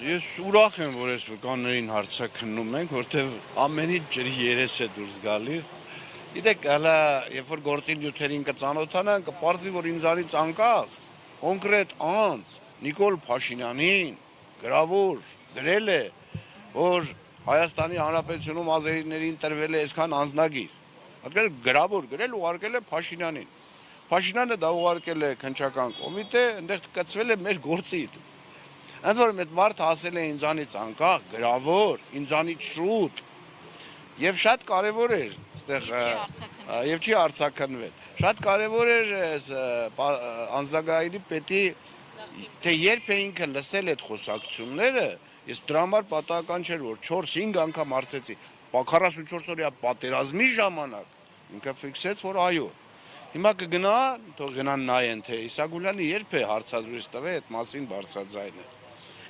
Ես ուրախ եմ, որ այս վկաններին հարցը քննում ենք, որտեվ ամենից ջրի երես է դուրս գալիս։ Գիտեք, հələ երբ որ գործին նյութերին կծանոթանան, կպարզվի, որ ինձանից անկախ կոնկրետ անձ Նիկոլ Փաշինյանին գրավոր գրել է, որ Հայաստանի Հանրապետությունում ազերիներին տրվել է այսքան անձնագիր։ Հատկապես գրավոր գրել ուղարկել է Փաշինյանին։ Փաշինյանը դա ուղարկել է քննչական կոմիտե, այնտեղ կծվել է մեր գործից։ Ընդ որում այդ մարդը ասել է ինձանից անկախ, գրավոր, ինձանից շուտ եւ շատ կարեւոր էր այստեղ եւ չի հարցակնվել։ Շատ կարեւոր էր այս անձնագահերի պետի թե երբ է ինքը լսել այդ խոսակցությունները, ես դրա համար պատահական չէր, որ 4-5 անգամ հարցեցի, 44 օրյա պատերազմի ժամանակ ինքը ֆիքսեց, որ այո։ Հիմա կգնա, թող գնան նայեն, թե Իսագուլյանը երբ է հարցազրույց տվել այդ մասին բարձրաձայնել։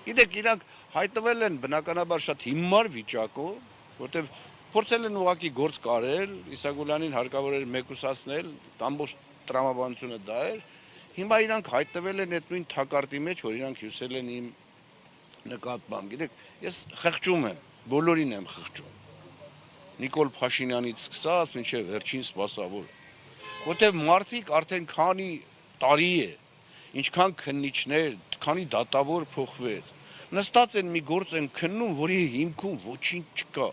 Գիտեք, իրանք հայտնվել են բնականաբար շատ հիմար վիճակում, որտեղ փորձել են ուղղակի գործ կարել, Իսագուլյանին հարկավոր էր մեկուսացնել, ամբողջ տրամաբանությունը դա էր։ Հիմա իրանք հայտնվել են այդ նույն թակարդի մեջ, որ իրանք հյուսել են իմ նկատմամբ։ Գիտեք, ես խղճում եմ, բոլորին եմ խղճում։ Նիկոլ Փաշինյանից սկսած մինչև վերջին սպասավոր։ Որտեղ մարդիկ արդեն քանի տարի է, ինչքան քննիչներ, քանի դատավոր փոխվեց։ Նստած են մի գործ են քննում, որի հիմքում ոչինչ չկա։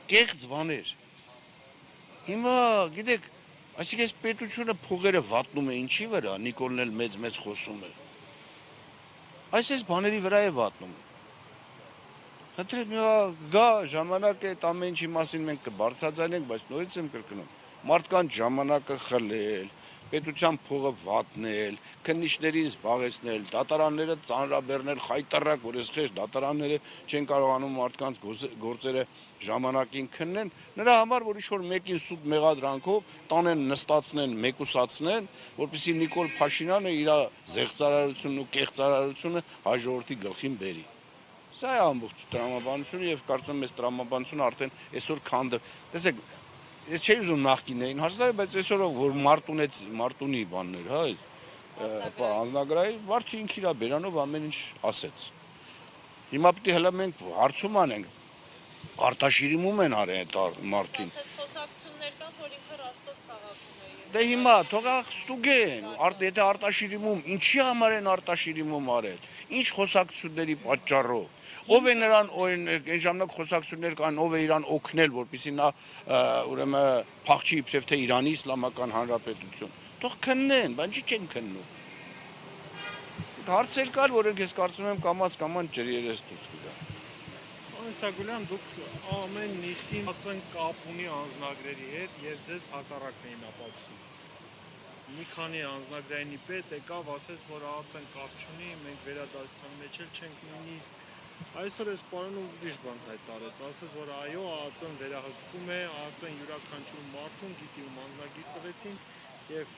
Կեղծ բաներ։ Հիմա, գիտեք, այսինքն այս պետությունը փողերը վատնում է ինչի վրա, Նիկոլն էլ մեծ խոսում է։ Այս բաների վրա է վատնում։ Խնդրեմ, գա ժամանակ է այդ ամեն ինչի մասին մենք կբարձրաձայնենք, բայց նորից եմ կրկնում։ Մարդկանց ժամանակը խլել, պետության փողը վատնել, քննիչներին զբաղեցնել, դատարանները ծանրաբեռնել, խայտարակ, որ ես խեղճ դատարանները չեն կարողանում մարդկանց գործերը ժամանակին քննեն, նրա համար, որ ինչ-որ մեկին սուտ մեղադրանքով տանեն նստացնեն, մեկուսացնեն, որպեսզի Նիկոլ Փաշինյանը իր զեղծարարությունն ու կեղծարարությունը հայ ժողովրդի գլխին բերի։ Սա է ամբողջ տրամաբանությունը եւ կարծում եմ այս տրամաբանությունը արդեն այսօր քանդը։ Տեսեք, ես չէի ուզում նախկիններին հաշտվել, բայց այսօր որ մարտունի բաններ, հա, անձնագրայի վարդի ինքն իր բերանով ամեն ինչ ասեց։ Հիմա պետք է հələ մենք հարցում անենք, արտաշիրիմում են արել այդ մարդին։ Խոսակցություններ կան, որ ինքը Ռոստով քաղաքում է։ Դե հիմա թողա ստուգեն, եթե արտաշիրիմում, ինչի համար են արտաշիրիմում արել, ինչ խոսակցությունների պատճառով։ Ով է նրան օրինակ այն ժամանակ խոսակցություններ կան, ով է իրան օգնել, որպեսզի նա ուրեմն փախչի իբրև թե Իրանի Իսլամական Հանրապետություն։ Թող քննեն, բան չի չեն քննում։ Հարցեր կար, որոնք ես կարծում եմ կամաց ջրի երես դուրս կգա։ Իսագուլյան, դուք ամեն նիստին ածեն կապ ունի անձնագրերի հետ եւ ձեզ հակառակն էին ապացուցում։ Մի քանի անձնագրայինի պետ եկավ, ասեց, որ ածեն կապ չունի, մենք վերադասության մեջ էլ չենք նույնիսկ։ Այսօր այս պարանը ուրիշ բան հայտարարեց, ասեց, որ այո, ԱԱԾ-ն վերահսկում է, ԱԱԾ-ն յուրաքանչյուր մարդուն գիտի ում անձնագիր տվեցին եւ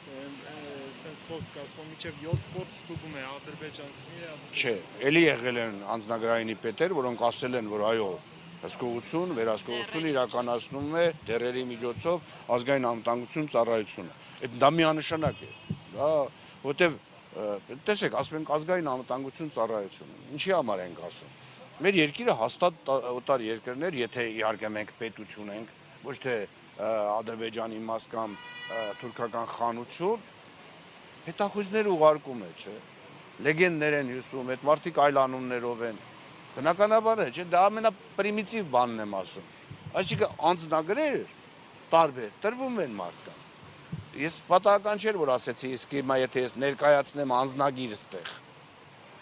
սենց խոսք ասում մինչեւ 7 գործ ստուգում է ադրբեջանցիները։ Չէ, էլի եղել են անձնագրայինի պետեր, որոնք ասել են, որ այո, հսկողություն, վերահսկողություն իրականացնում է դերերի միջոցով ազգային անվտանգություն ծառայությունը։ Այդ դա միանշանակ է։ Դա որտեվ տեսեք, ասում ենք ազգային անվտանգություն ծառայություն։ Ինչի համար ենք ասում։ Մեր երկիրը հաստատ օտար երկրներ, եթե իհարկե մենք պետություն ենք, ոչ թե Ադրբեջանի իմաց կամ թուրքական խանություն, հետախույզներ ուղարկում է, չէ։ Լեգենդներ են հյուսում, այդ մարդիկ այլ անուններով են։ Բնականաբար է, չէ, դա ամենապրիմիտիվ բանն եմ ասում։ Այսինքն անձնագրեր տարբեր տրվում են մարդկանց։ Ես պատահական չէր, որ ասեցի, իսկ հիմա եթե ես ներկայացնեմ անձնագիր ստեղ։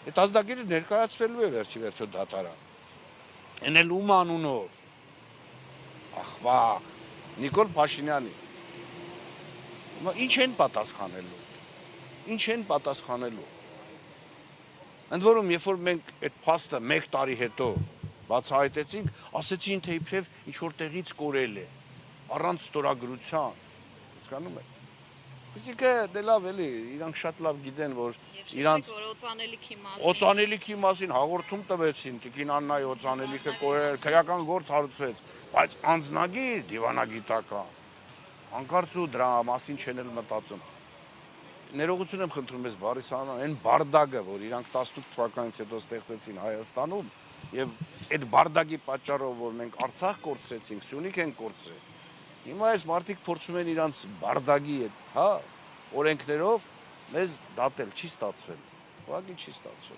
Այդ ազգագիրը ներկայացվելու է վերջի դատարան։ Այն էլ ում անունով։ Ախվախ, Նիկոլ Փաշինյանի։ Ինչ են պատասխանելու։ Ինչ են պատասխանելու։ Ընդ որում, երբ որ մենք այդ փաստը 1 տարի հետո բացահայտեցինք, ասեցին, թե իբրև ինչ որ տեղից կորել է, առանց ստորագրության։ Հասկանում եք։ Այսինքն դե լավ էլի, իրանք շատ լավ գիտեն, որ իրանց օծանելիքի մասին հաղորդում տվեցին, Տիկին Աննայի օծանելիքը կորել, քրեական գործ հարուցվեց, բայց անձնագիր դիվանագիտական, հանկարծ ու դրա մասին չեն էլ մտածում։ ներողություն եմ խնդրում ես Բարիսյան, այն բարդագը, որ իրանք 18 թվականից հետո ստեղծեցին Հայաստանում, եւ այդ բարդագի պատճառով, որ մենք Արցախ կորցրեցինք, Սյունիք են կորցրել։ Հիմա այս մարդիկ փորձում են իրանց բարդագի հետ, հա, օրենքներով մեզ դատել, չի ստացվել։ Ուղղակի չի ստացվել։